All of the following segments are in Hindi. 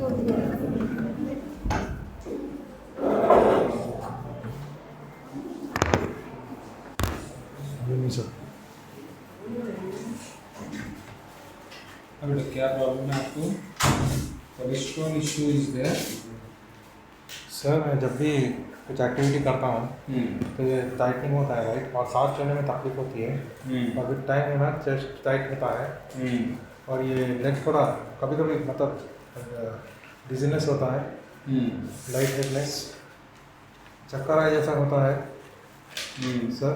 सर अब क्या प्रॉब्लम है आपको? Cholesterol issue is there. Sir मैं जब भी कुछ एक्टिविटी करता हूँ तो ये टाइटनिंग होता है राइट, और सांस लेने में तकलीफ होती है, और विद टाइम है ना चेस्ट टाइट होता है, और ये लेग थोड़ा कभी कभी मतलब डिजीनेस होता है, लाइट हेडनेस, चक्कर आए जैसा होता है। सर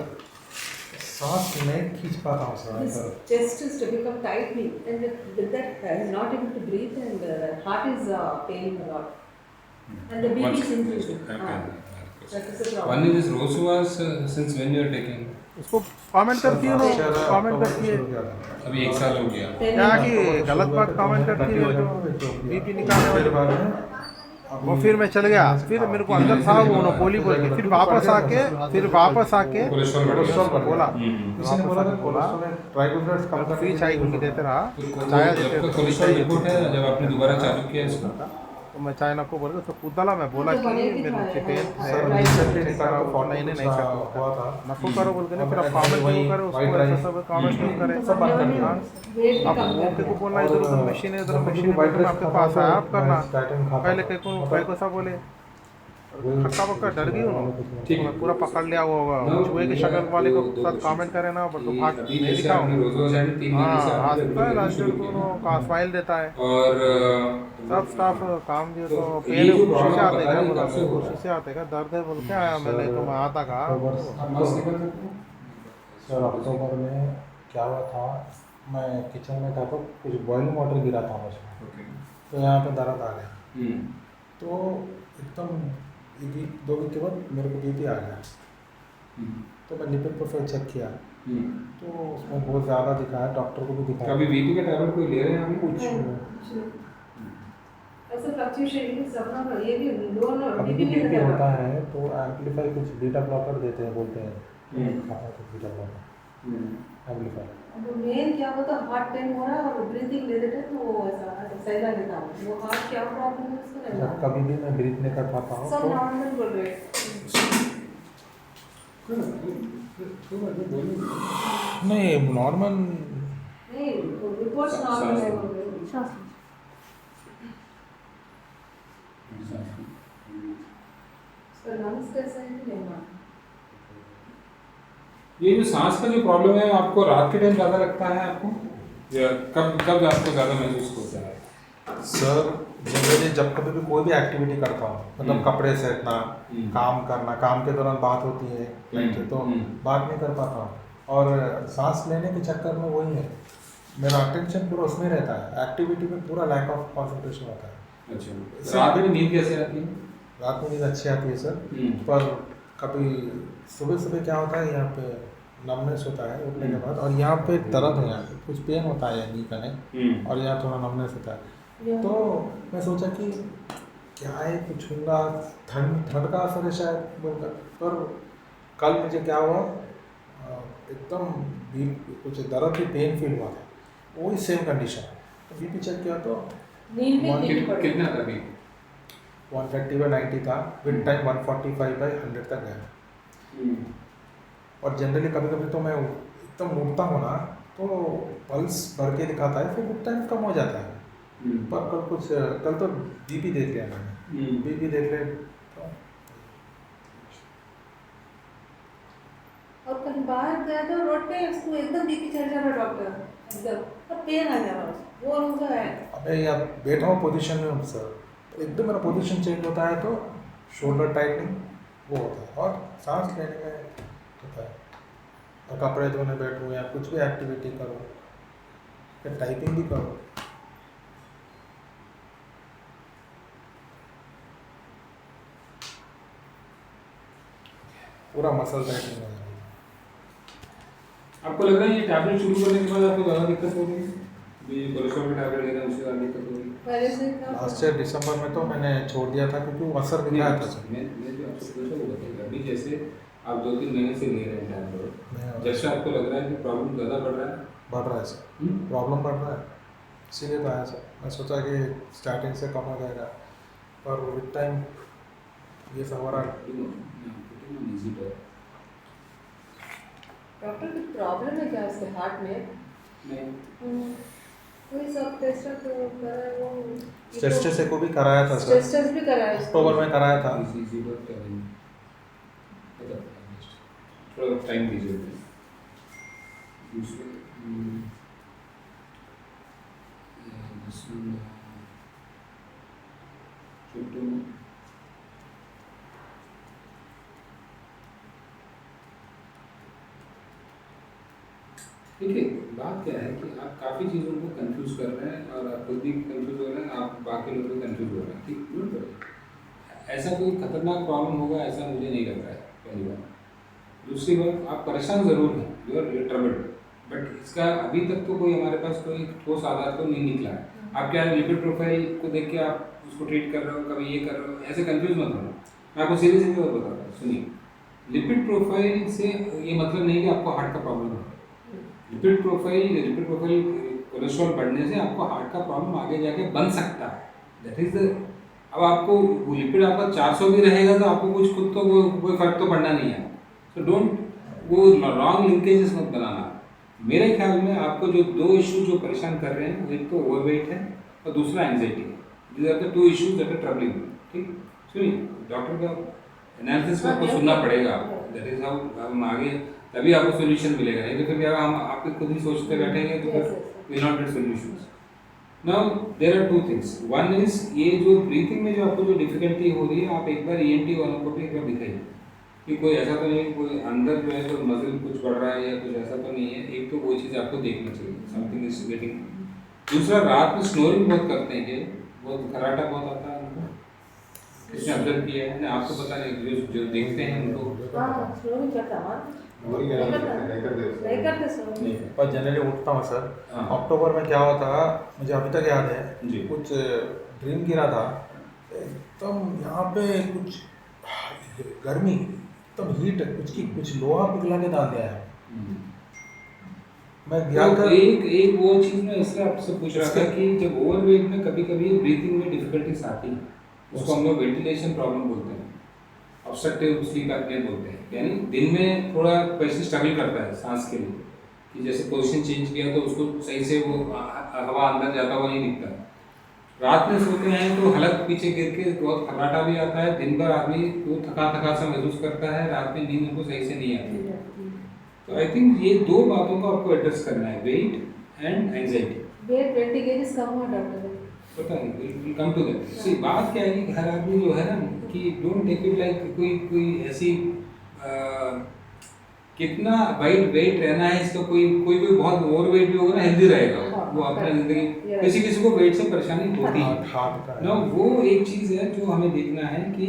सांस नहीं खींच पाता हूँ His sir. chest is to become tightening, and with that he's not able to breathe, and heart is paining a lot, and the BP is increasing. That is the problem. One is Rosuva's since when you are taking? उसको कमेंट करती है ना, कमेंट करती है अभी 1 साल हो गया। क्या कि गलत बात कमेंट करती है जो बीपी निकालने वाले। वो फिर मैं चल गया, फिर मेरे को अंदर था वो मोनोपोली बोल के, फिर वापस आके बोला ट्राइग्लिसराइड्स कम फ्री चाय की देते रहा, चाय देते आपका कोलेस्ट्रॉल रिपोर्ट है जब आपने दोबारा चालू किया इसको? तो मैं चाय नको बोल के उसको कूदा मैं बोला कि मेरे नीचे पेन सर है, रिसेंटली निकाला तो नहीं सकता हुआ था, नको करो बोल के, फिर आप कमेंट क्यों करे उसको, ऐसा सब कमेंट क्यों करे, सब बात करनी है। Weight भी आप कम वो करना को बोलना इधर उधर मशीन है, इधर मशीन है, आपके पास है आप करना। पहले कहीं को सा बोले खक्का पक्का डर गई उन्होंने, ठीक मैं पूरा पकड़ लिया वो चूहे की शक्ल वाले को साथ कमेंट करे ना, बट तो भाग अभी नहीं जैसे आपने दिखाऊं। रोजो जाने 3 महीने से हाँ आपने हंसता है राजू को स्माइल देता है, और सब स्टाफ काम दिए तो ये पेन जो खुशी से प्रॉब्लम आते बता क्या रही बोला, कब से हो रहा है? खुशी से आते क्या, दर्द है बोल के आया मैंने, तो मैं आता कहा आप मास्क निकाल सकते हो? सर अक्टूबर में क्या हुआ था, मैं किचन में था तो कुछ बॉइलिंग वाटर गिरा था मुझे, ओके। तो यहाँ पे दर्द आ गया, तो एकदम 1-2 वीक के बाद मेरे को बीपी आ गया, तो मैं लिपिड प्रोफाइल चेक किया तो उसमें बहुत ज़्यादा दिखाया, डॉक्टर को भी दिखाया। अभी बीपी का टैबलेट कोई ले रहे हैं अभी? कुछ ऐसा फ्लक्चुएशन सब ये भी लोअर अभी बीपी भी भी बीपी रहता होता है। है तो एम्पलीफाई कुछ बीटा ब्लॉकर देते हैं, बोलते हैं खाना कुछ बीटा ब्लॉकर एम्पलीफाई। अब मेन क्या होता है, हार्ट पेन हो रहा है और ब्रीथिंग ले लेते हैं तो वो ऐसा सही लेता हूँ, वो हार्ट क्या प्रॉब्लम है उसको नहीं जब कभी भी मैं ब्रीथ नहीं कर पाता हूँ सब तो नॉर्मल बोल रहे हैं। नहीं नॉर्मल, नहीं रिपोर्ट्स नॉर्मल है बोल रहे हैं। उसका लंग्स कैसा है कि नहीं मालूम। ये जो सांस का जो प्रॉब्लम है आपको रात के टाइम ज़्यादा लगता है आपको, या कब कब आपको ज़्यादा महसूस होता है? सर जनरली जब कभी भी कोई भी एक्टिविटी करता हूँ, मतलब कपड़े सेटना, काम करना, काम के दौरान बात होती है तो बात नहीं कर पाता हूँ, और सांस लेने के चक्कर में वही है, मेरा अटेंशन पूरा उसमें रहता है, एक्टिविटी में पूरा लैक ऑफ कंसंट्रेशन होता है। अच्छा, रात में नींद कैसे आती है? रात में नींद अच्छी आती है सर, पर कभी सुबह सुबह क्या होता है, यहाँ पे नमनेस होता है उठने के बाद, और यहाँ पे दर्द है, यहाँ पे कुछ पेन होता है नी का नहीं, और यहाँ थोड़ा नमनेस होता है, तो मैं सोचा कि क्या है कुछ होगा, ठंड का असर है शायद बोलकर, पर कल मुझे क्या हुआ, एकदम कुछ दर्द की पेन फील हुआ था, वही सेम कंडीशन, तो बीपी चेक किया तो नींद भी ठीक पड़ी। कितना था अभी? 130/90 था, विद टाइम 145/100 तक गया। और जनरली कभी कभी तो मैं एकदम उठता हूँ ना तो पल्स बढ़ के दिखाता है, फिर विद टाइम कम हो जाता है, पर कल तो बीपी देख लिया मैंने, बीपी देख ले तो और कहीं बाहर गया तो रोड पे उसको एकदम बीपी चढ़ जा रहा डॉक्टर, एकदम और पेन आ जा रहा उसको, वो उनका है। अबे यार बैठा हूँ पोजीशन में सर, तो एकदम मेरा पोजीशन चेंज होता है तो शोल्डर टाइटनिंग वो होता है, और सांस लेने में होता है, और कपड़े धोने बैठो या कुछ भी एक्टिविटी करो या टाइपिंग भी करो, पूरा मसल टाइटनिंग हो जाता है। आपको लग रहा है ये टैबलेट शुरू करने के बाद आपको ज़्यादा दिक्कत हो रही है? ये कोलेस्ट्रॉल का टैबलेट लेना उससे ज़्यादा दिक्कत हो रही है? पहले से क्या लास्ट ईयर दिसंबर में तो मैंने छोड़ दिया था क्योंकि वो असर दिखाया था सर। मैं जो आपसे पूछा वो बताइए, अभी जैसे आप 2-3 महीने से ले रहे हैं टैबलेट, जब से आपको लग रहा है कि प्रॉब्लम ज़्यादा बढ़ रहा है? बढ़ रहा है सर, प्रॉब्लम बढ़ रहा है। इसीलिए तो आया सर। मैं सोचा कि स्टार्टिंग से कम हो जाएगा, पर विद टाइम ये सब हो रहा है। डॉक्टर कुछ प्रॉब्लम है क्या उसके हार्ट में? नहीं, कोई सब टेस्ट तो करा वो टेस्ट से को भी कराया था सर, टेस्ट भी कराया अक्टूबर में कराया था। इजी बात क्या है, थोड़ा टाइम दीजिए। दूसरे देखिए, बात क्या है कि आप काफ़ी चीज़ों को कंफ्यूज कर रहे हैं और आप खुद भी कंफ्यूज हो रहे हैं, आप बाकी लोग भी कंफ्यूज हो रहे हैं। ठीक, नोट करें, ऐसा कोई खतरनाक प्रॉब्लम होगा ऐसा मुझे नहीं लग रहा है, पहली बात। दूसरी बात, आप परेशान ज़रूर हैं, यू आर ट्रबल्ड, बट इसका अभी तक तो कोई हमारे पास कोई ठोस आधार तो नहीं निकला है। आप क्या लिपिड प्रोफाइल को देख के आप उसको ट्रीट कर रहे हो, कभी ये कर रहे हो, ऐसे कंफ्यूज मत होना। मैं आपको सीधे सीधे बात बता रहा हूँ, सुनिए। लिपिड प्रोफाइल से ये मतलब नहीं कि आपको हार्ट का प्रॉब्लम है। लिपिड प्रोफाइल कोलेस्ट्रॉल बढ़ने से आपको हार्ट का प्रॉब्लम आगे जाके बन सकता है, दैट इज द। अब आपको वो लिपिड आपका 400 भी रहेगा तो आपको कुछ खुद तो कोई फर्क तो पड़ना नहीं है। तो डोंट वो रॉन्ग लिंकेजेस मत बनाना। मेरे ख्याल में आपको जो दो इशू जो परेशान कर रहे हैं, एक तो ओवरवेट है और दूसरा एंजाइटी है। These are the two issues that are troubling. ठीक, सुनिए, डॉक्टर का एनालिसिस में आपको सुनना पड़ेगा, दैट इज हाउ हम आगे, तभी आपको सोल्यूशन मिलेगा। नहीं तो फिर क्या हम आपके खुद ही सोचते बैठेंगे तो फिर we not get solutions. Now there are two things, one is ये जो ब्रीथिंग में जो आपको जो डिफिकल्टी हो रही है, आप एक बार ENT वालों को भी एक बार दिखाइए कि कोई ऐसा तो नहीं है, कोई अंदर जो है तो मसल कुछ बढ़ रहा है या कुछ ऐसा तो नहीं है। एक तो वो चीज़ आपको देखनी चाहिए, समथिंग इज गेटिंग। दूसरा, रात में स्नोरिंग बहुत करते हैं, कि बहुत खराटा बहुत आता है उनको, किसने ऑब्जर्व किया है? आपको पता नहीं, जो देखते हैं उनको। हाँ, स्नोरिंग करता है, नहीं करते स्नोरिंग। पर जनरली उठता हूँ सर। हाँ। अक्टूबर में क्या हुआ था मुझे अभी तक याद है, जी। कुछ ड्रीम गिरा था एकदम, यहाँ पे कुछ गर्मी एकदम हीट, कुछ लोहा पिघला के डाल दिया है। मैं गया तो था, एक वो चीज़ मैं इसलिए आपसे पूछ रहा था कि जब ओवरवेट में कभी कभी ब्रीथिंग में डिफिकल्टीज आती है, उसको हम लोग वेंटिलेशन प्रॉब्लम बोलते हैं, ऑब्स्ट्रक्टिव स्लीप एपनिया बोलते हैं। यानी दिन में थोड़ा पेशेंट स्ट्रगल करता है सांस के लिए, कि जैसे पोजीशन चेंज किया तो उसको सही से वो हवा अंदर जाता हुआ नहीं दिखता। रात में सोते हैं तो हलक पीछे गिर के बहुत खर्राटा भी आता है, दिन भर आदमी वो थका थका सा महसूस करता है, रात में नींद उनको सही से नहीं आती। तो आई थिंक ये दो बातों को आपको एड्रेस करना है, weight and anxiety. Weight 20 kg कम हुआ डॉक्टर। पता नहीं, will come to that. See बात क्या है कि हर आदमी जो है ना, कि डोंट टेक इट लाइक कोई ऐसी कितना वेट रहना है इसका, कोई बहुत ओवर वेट भी होगा ना, हेल्दी रहेगा वो अपना जिंदगी। किसी को वेट से परेशानी होती है ना, वो एक चीज़ है जो हमें देखना है कि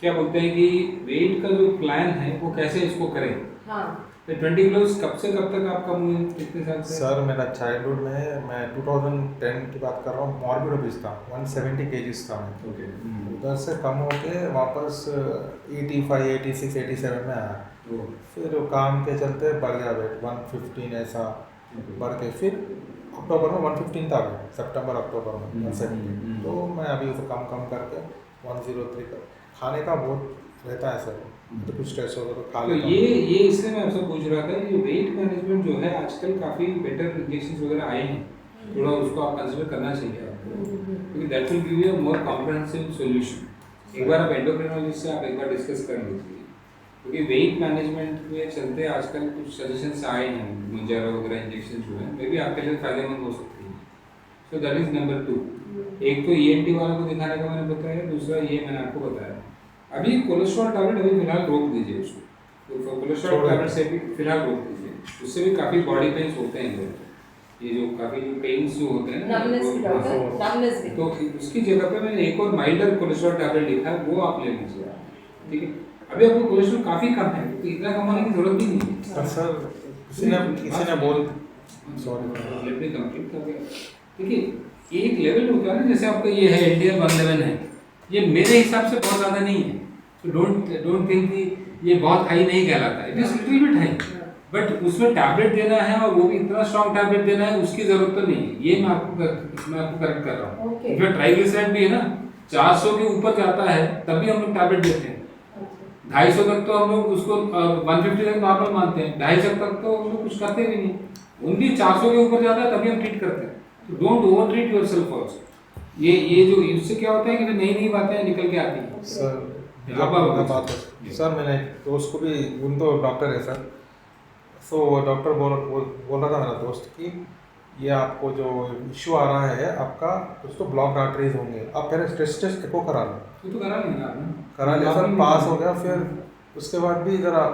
क्या बोलते हैं कि वेट का जो प्लान है वो कैसे इसको करें। हाँ। तो 20 किलोज कब से कब तक आप कम हुए, कितने साल से? सर मेरा चाइल्डहुड में, मैं 2010 की बात कर रहा हूँ, मॉर्बिड ओबीस था, 170 kg था मैं। ओके। उधर से कम होके वापस 85, 86, 87 में आया। फिर काम के चलते बढ़ गया वेट, 115 ऐसा बढ़ के फिर अक्टूबर में 115 था, सितंबर अक्टूबर में 170। तो मैं अभी उसे कम करके 103 का। खाने का बहुत रहता है सर, तो कुछ स्ट्रेस होगा तो खा तो लेता ये इसलिए मैं आपसे पूछ रहा था कि वेट मैनेजमेंट जो है आजकल काफ़ी बेटर इंजेक्शन वगैरह आए हैं, थोड़ा उसको आप कंसिडर करना चाहिए आपको, क्योंकि that will give you a more comprehensive solution. एक बार आप एंडोक्रिनोलॉजिस्ट से आप एक बार डिस्कस कर लीजिए, क्योंकि वेट मैनेजमेंट में चलते आजकल कुछ सजेशंस आए हैं, मुंजारा वगैरह इंजेक्शन जो है, मे बी आपके लिए फ़ायदेमंद हो सकती है। So that is number 2। एक तो ENT वालों को दिखाने का मैंने बताया, दूसरा ये मैंने आपको बताया। अभी कोलेस्ट्रॉल टैबलेट अभी फिलहाल रोक दीजिए उसको, तो कोलेस्ट्रॉल टैबलेट से भी फिलहाल रोक दीजिए, उससे भी काफ़ी बॉडी पेन्स होते हैं लोग, ये जो काफ़ी जो पेन्स जो होते हैं ना, नमनेस भी। तो उसकी जगह पे मैंने एक और माइल्डर कोलेस्ट्रॉल टैबलेट लिखा है, वो आप ले लीजिए, ठीक है। अभी आपको कोलेस्ट्रॉल काफ़ी कम है, तो इतना कम होने की जरूरत भी नहीं है। सर किसी ने बोल, सॉरी लेट मी कंप्लीट कर दिया। देखिए एक लेवल होता है ना, जैसे आपका ये है LDL 111 है, ये मेरे हिसाब से बहुत ज़्यादा नहीं है, तो डोंट थिंक कि ये बहुत हाई नहीं कहलाता है, it is little bit high, but उसमें टैबलेट देना है और वो भी इतना स्ट्रॉन्ग टैबलेट देना है उसकी जरूरत तो नहीं है। ये मैं आपको करेक्ट कर रहा हूँ। Okay. जो ट्राइग्लिसराइड भी है ना 400 के ऊपर जाता है तभी हम लोग टैबलेट देते हैं। 250 तक तो हम लोग उसको 150 तक नॉर्मल मानते हैं, 250 तक तो हम लोग कुछ करते भी नहीं। ओनली 400 के ऊपर जाता है तभी हम ट्रीट करते हैं। तो don't over treat yourself also. ये जो इससे क्या होता है कि नई नई बातें निकल के आती हैं। सर मैंने एक दोस्त को भी, उन तो डॉक्टर है सर, सो डॉक्टर बोल रहा था मेरा दोस्त कि ये आपको जो इश्यू आ रहा है आपका कुछ तो ब्लॉक आर्टरीज होंगे, आप पहले स्ट्रेस टेस्ट एको करा लो। वो तो करा लेंगे आपने, करा लिया सर, पास हो गया, फिर उसके बाद भी जरा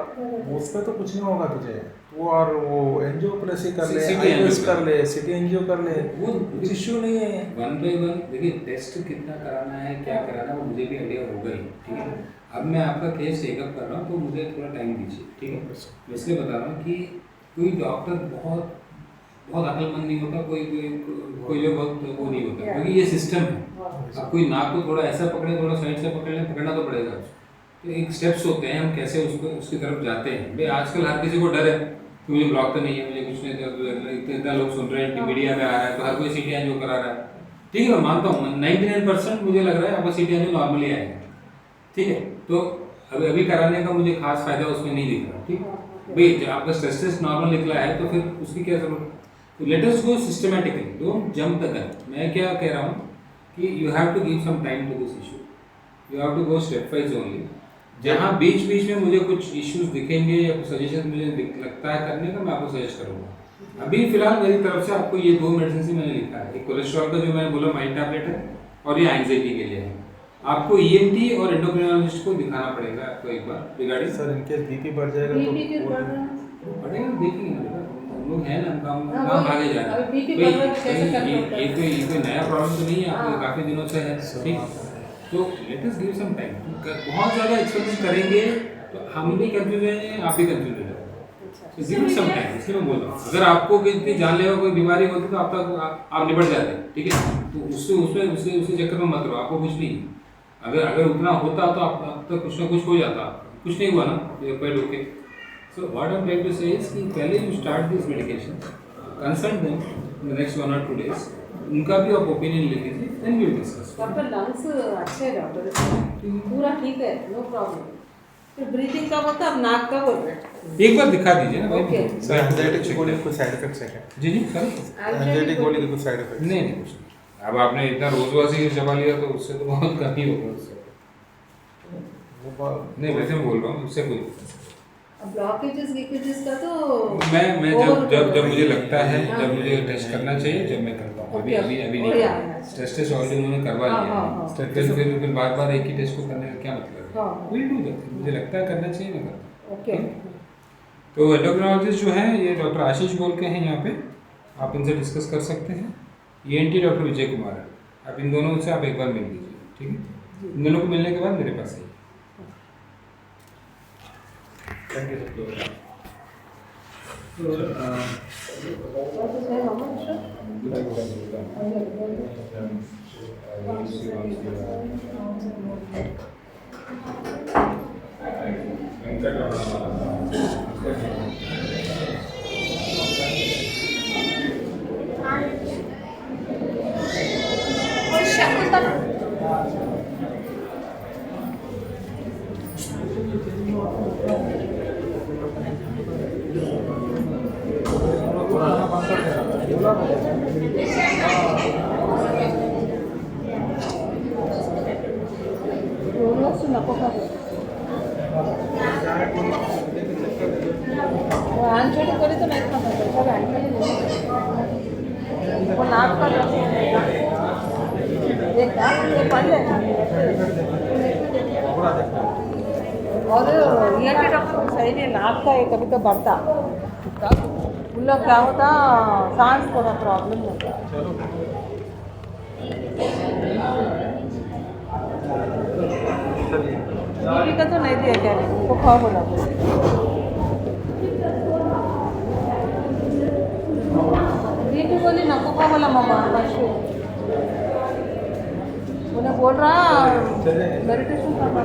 उसमें तो कुछ नहीं होगा तुझे, तो और वो एंजियोप्लास्टी कर ले, आईएस कर ले, सिटी एंजियो कर ले, वो कुछ इश्यू नहीं है। 1 by 1 देखिए टेस्ट कितना कराना है, क्या कराना है वो मुझे भी आइडिया होगा ही, ठीक है। अब मैं आपका केस चेकअप कर रहा हूँ तो मुझे थोड़ा टाइम दीजिए, ठीक है। मैं इसलिए बता रहा हूँ कि कोई डॉक्टर बहुत अक्लमंद नहीं होता, कोई जो बहुत वो नहीं होता, क्योंकि ये सिस्टम है। अब कोई नाक को थोड़ा ऐसा पकड़े, थोड़ा साइड से पकड़ ले, पकड़ना तो पड़ेगा। तो एक स्टेप्स होते हैं, हम कैसे उसकी तरफ जाते हैं। भाई आजकल हर किसी को डर है कि मुझे ब्लॉक तो नहीं है, मुझे कुछ नहीं, इतना लोग सुन रहे हैं, मीडिया में आ रहा है तो हर कोई सीटी एंजियो करा रहा है, ठीक है। मैं मानता हूँ 99% मुझे लग रहा है आपका सीटी एंजियो नॉर्मली आएगा, ठीक है। तो अभी कराने का मुझे खास फायदा उसमें नहीं दिख रहा, ठीक है। भाई जब आपका स्ट्रेस टेस्ट नॉर्मल निकला है तो फिर उसकी क्या जरूरत है। तो let us go systematically, don't jump the gun. मैं क्या कह रहा हूँ कि you have to give some time to this issue, you have to go stepwise only. जहाँ बीच बीच में मुझे कुछ इश्यूज दिखेंगे या कुछ सजेशन मुझे लगता है करने का, मैं आपको सजेस्ट करूँगा। अभी फिलहाल मेरी तरफ से आपको ये 2 मेडिसिन ही मैंने लिखा है, एक कोलेस्ट्रॉल का जो मैंने बोला माइल्ड टैबलेट है, और ये एंग्जाइटी के लिए है। आपको ईएनटी और एंडोक्रिनोलॉजिस्ट को दिखाना पड़ेगा आपको एक बार रिगार्डिंग। सर इनके बीपी बढ़ जाएगा तो बढ़ेगा, देखेंगे ना, हम लोग हैं ना, काम आगे जा रहे हैं। ये कोई नया प्रॉब्लम तो नहीं है, आपको काफ़ी दिनों से है, ठीक। तो let us give some time. बहुत ज़्यादा एक्सपेरिमेंट करेंगे तो हम भी कंफ्यूज हैं, आप भी कंफ्यूज हो जाओगे। गिव सम टाइम, इसलिए मैं बोल रहा हूँ। अगर आपको कितनी जानलेवा कोई बीमारी होती तो आप तक आप निपट जाते, ठीक है। तो उससे चक्कर में मत रहो, आपको कुछ नहीं। अगर उतना होता तो आप तक कुछ ना कुछ हो जाता, कुछ नहीं हुआ ना, quite okay. So what I am trying to say is कि पहले you start this medication, consult them in the next 1 or 2 days, उनका भी आप ओपिनियन ले लीजिए, then we will discuss. Doctor lungs अच्छे हैं डॉक्टर, पूरा ठीक है, नो प्रॉब्लम। फिर ब्रीथिंग का होता है, नाक का बोल रहे हैं, एक बार दिखा दीजिए ना भाई। ओके। सर एंजाइटी की गोली कोई साइड इफेक्ट्स है क्या? जी सर, एंजाइटी गोली के कुछ साइड इफेक्ट्स? नहीं कुछ नहीं। अब आपने इतना रोजवासी चबा लिया तो उससे तो बहुत कम ही होगा उससे। नहीं वैसे मैं बोल रहा हूँ, उससे कोई ब्लॉकेजेस लीकेजेस का तो मैं जब मुझे लगता है, जब मुझे टेस्ट करना चाहिए, जब मैं करता हूँ। अभी नहीं, टेस्ट ऑलरेडी उन्होंने करवा लिया है, फिर बार एक ही टेस्ट को करने का क्या मतलब है। विल डू दैट, मुझे लगता है करना चाहिए, मैं करता हूँ, ओके। तो एंडोक्रिनोलॉजिस्ट जो है ये डॉक्टर आशीष बोल के हैं यहाँ पे, आप इनसे डिस्कस कर सकते हैं। ENT डॉक्टर विजय कुमार है, आप इन दोनों से आप एक बार मिल लीजिए, ठीक है। इन दोनों को मिलने के बाद मेरे पास आइए। Thank you sir. आंचोटी करी तो नहीं खाता सर, आंचोटी वो नाक का देखा ये पढ़ लेना। और ENT डॉक्टर सही नहीं, नाक का ये कभी कभी बढ़ता उन लोग क्या होता, सांस थोड़ा प्रॉब्लम होता। बीपी का तो नहीं दिया क्या, वो खा बोला बीपी बोली नको खा बोला मम्मा मशरूम, उन्हें बोल रहा मेडिटेशन करना।